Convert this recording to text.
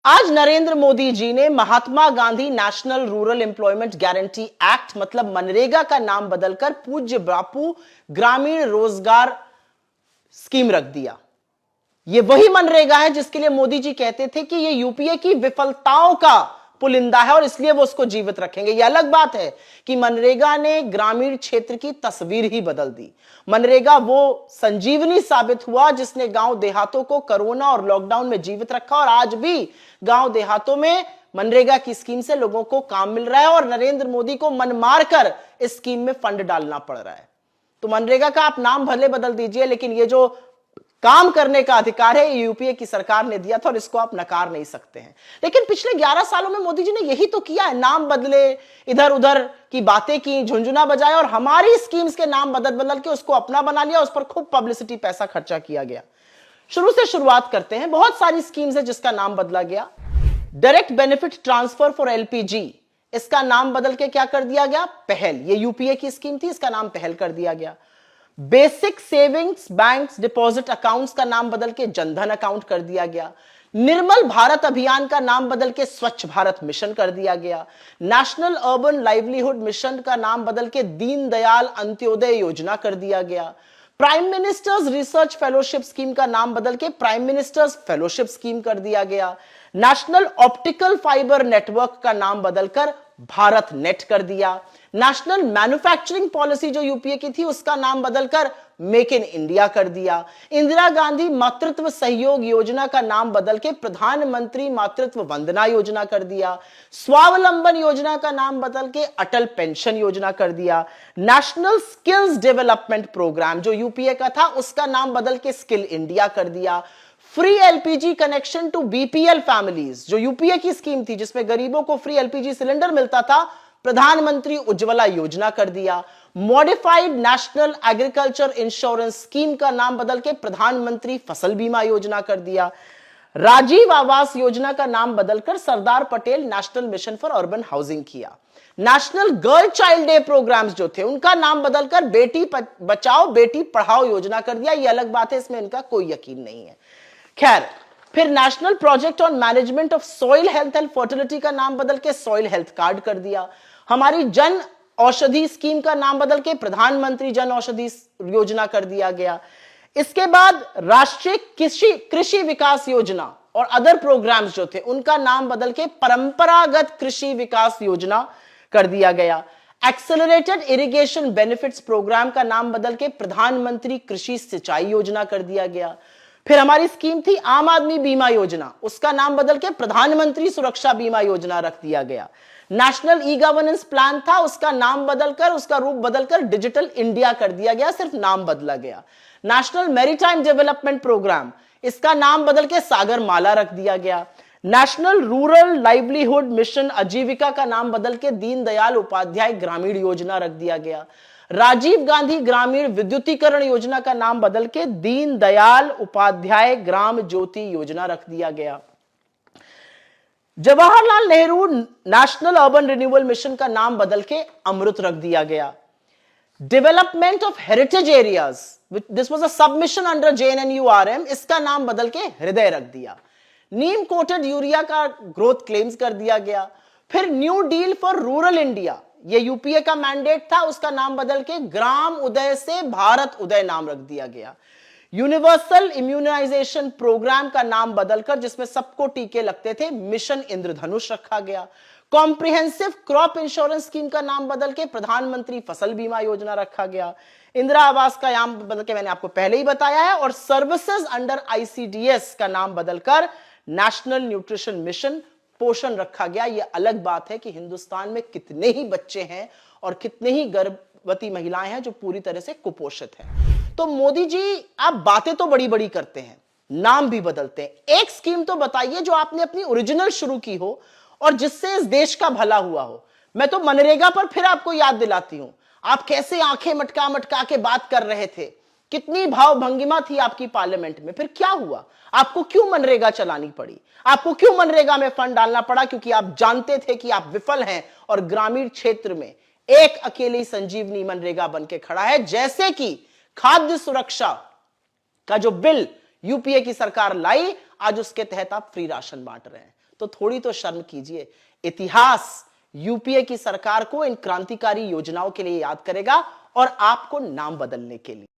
आज नरेंद्र मोदी जी ने Mahatma Gandhi national rural employment guarantee act मतलब मनरेगा का नाम बदलकर पूज्य बापू ग्रामीण रोजगार स्कीम रख दिया। यह वही मनरेगा है जिसके लिए मोदी जी कहते थे कि यह यूपीए की विफलताओं का पुलिंदा है और इसलिए वो उसको जीवित रखेंगे। यह अलग बात है कि मनरेगा ने ग्रामीण क्षेत्र की तस्वीर ही बदल दी। मनरेगा वो संजीवनी साबित हुआ जिसने गांव देहातों को कोरोना और लॉकडाउन में जीवित रखा और आज भी गांव देहातों में मनरेगा की स्कीम से लोगों को काम मिल रहा है और नरेंद्र मोदी को मन मारकर इस स्कीम में फंड डालना पड़ रहा है। तो मनरेगा का आप नाम भले बदल दीजिए, लेकिन ये जो काम करने का अधिकार है यूपीए की सरकार ने दिया था और इसको आप नकार नहीं सकते हैं। लेकिन पिछले 11 सालों में मोदी जी ने यही तो किया है, नाम बदले, इधर उधर की बातें की, झुंझुना बजाया और हमारी स्कीम्स के नाम बदल बदल के उसको अपना बना लिया, उस पर खूब पब्लिसिटी पैसा खर्चा किया गया। शुरू से शुरुआत करते हैं। बहुत सारी स्कीम्स है जिसका नाम बदला गया। Direct benefit transfer for LPG, इसका नाम बदल के क्या कर दिया गया? पहल। ये यूपीए की स्कीम थी, इसका नाम पहल कर दिया गया। Basic savings banks deposit accounts का नाम बदल के जनधन अकाउंट कर दिया गया। निर्मल भारत अभियान का नाम बदल के स्वच्छ भारत मिशन कर दिया गया। नेशनल अर्बन लाइवलीहुड मिशन का नाम बदल के दीनदयाल अंत्योदय योजना कर दिया गया। Prime ministers research fellowship scheme का नाम बदल के प्राइम मिनिस्टर्स फेलोशिप स्कीम कर दिया गया। नेशनल ऑप्टिकल फाइबर नेटवर्क का नाम बदलकर भारत नेट कर दिया। नेशनल मैन्युफैक्चरिंग पॉलिसी जो यूपीए की थी उसका नाम बदलकर मेक इन इंडिया कर दिया। इंदिरा गांधी मातृत्व सहयोग योजना का नाम बदल के प्रधानमंत्री मातृत्व वंदना योजना कर दिया। स्वावलंबन योजना का नाम बदल के अटल पेंशन योजना कर दिया। नेशनल स्किल्स डेवलपमेंट प्रोग्राम जो यूपीए का था उसका नाम बदल के स्किल इंडिया कर दिया। Free LPG connection to BPL families जो यूपीए की स्कीम थी जिसमें गरीबों को फ्री एलपीजी सिलेंडर मिलता था, प्रधानमंत्री उज्ज्वला योजना कर दिया। Modified national agriculture insurance scheme का नाम बदल के प्रधानमंत्री फसल बीमा योजना कर दिया। राजीव आवास योजना का नाम बदलकर Sardar Patel national mission for urban housing किया। National girl child day programmes जो थे उनका नाम बदलकर बेटी बचाओ बेटी पढ़ाओ योजना कर दिया। यह अलग बात है, इसमें इनका कोई यकीन नहीं है। खैर, फिर national project on management of soil health and fertility का नाम बदल के सॉइल हेल्थ कार्ड कर दिया। हमारी जन औषधि स्कीम का नाम बदल के प्रधानमंत्री जन औषधि योजना कर दिया गया। इसके बाद राष्ट्रीय कृषि विकास योजना और अदर प्रोग्राम्स जो थे उनका नाम बदल के परंपरागत कृषि विकास योजना कर दिया गया। एक्सेलरेटेड इरिगेशन बेनिफिट्स प्रोग्राम का नाम बदल के प्रधानमंत्री कृषि सिंचाई योजना कर दिया गया। फिर हमारी स्कीम थी आम आदमी बीमा योजना, उसका नाम बदल के प्रधानमंत्री सुरक्षा बीमा योजना रख दिया गया। नेशनल ई गवर्नेंस प्लान था, उसका नाम बदलकर, उसका रूप बदलकर डिजिटल इंडिया कर दिया गया, सिर्फ नाम बदला गया। नेशनल मैरीटाइम डेवलपमेंट प्रोग्राम, इसका नाम बदल के सागर माला रख दिया गया। नेशनल रूरल लाइवलीहुड मिशन आजीविका का नाम बदल के दीनदयाल उपाध्याय ग्रामीण योजना रख दिया गया। राजीव गांधी ग्रामीण विद्युतीकरण योजना का नाम बदल के दीनदयाल उपाध्याय ग्राम ज्योति योजना रख दिया गया। Jawaharlal Nehru national urban renewal mission का नाम बदल के अमृत रख दिया गया। Development of heritage areas, this was a submission under JNNURM, इसका नाम बदल के हृदय रख दिया। नीम कोटेड यूरिया का ग्रोथ क्लेम्स कर दिया गया। फिर new deal for rural India, ये यूपीए का मैंडेट था, उसका नाम बदल के ग्राम उदय से भारत उदय नाम रख दिया गया। यूनिवर्सल इम्यूनाइजेशन प्रोग्राम का नाम बदलकर, जिसमें सबको टीके लगते थे, मिशन इंद्रधनुष रखा गया। कॉम्प्रिहेंसिव क्रॉप इंश्योरेंस स्कीम का नाम बदल के प्रधानमंत्री फसल बीमा योजना रखा गया। इंदिरा आवास का नाम बदल के मैंने आपको पहले ही बताया है। और सर्विसेज अंडर ICDS का नाम बदलकर नेशनल न्यूट्रिशन मिशन पोषण रखा गया। यह अलग बात है कि हिंदुस्तान में कितने ही बच्चे हैं और कितने ही गर्भवती महिलाएं हैं जो पूरी तरह से कुपोषित हैं। तो मोदी जी, आप बातें तो बड़ी बड़ी करते हैं, नाम भी बदलते हैं। एक स्कीम तो बताइए जो आपने अपनी ओरिजिनल शुरू की हो और जिससे इस देश का भला हुआ हो। मैं तो मनरेगा पर फिर आपको याद दिलाती हूं, आप कैसे आंखें मटका मटका के बात कर रहे थे, कितनी भाव भंगिमा थी आपकी पार्लियामेंट में। फिर क्या हुआ? आपको क्यों मनरेगा चलानी पड़ी? आपको क्यों मनरेगा में फंड डालना पड़ा? क्योंकि आप जानते थे कि आप विफल हैं और ग्रामीण क्षेत्र में एक अकेली संजीवनी मनरेगा बन के खड़ा है। जैसे कि खाद्य सुरक्षा का जो बिल यूपीए की सरकार लाई, आज उसके तहत आप फ्री राशन बांट रहे हैं। तो थोड़ी तो शर्म कीजिए। इतिहास यूपीए की सरकार को इन क्रांतिकारी योजनाओं के लिए याद करेगा और आपको नाम बदलने के लिए।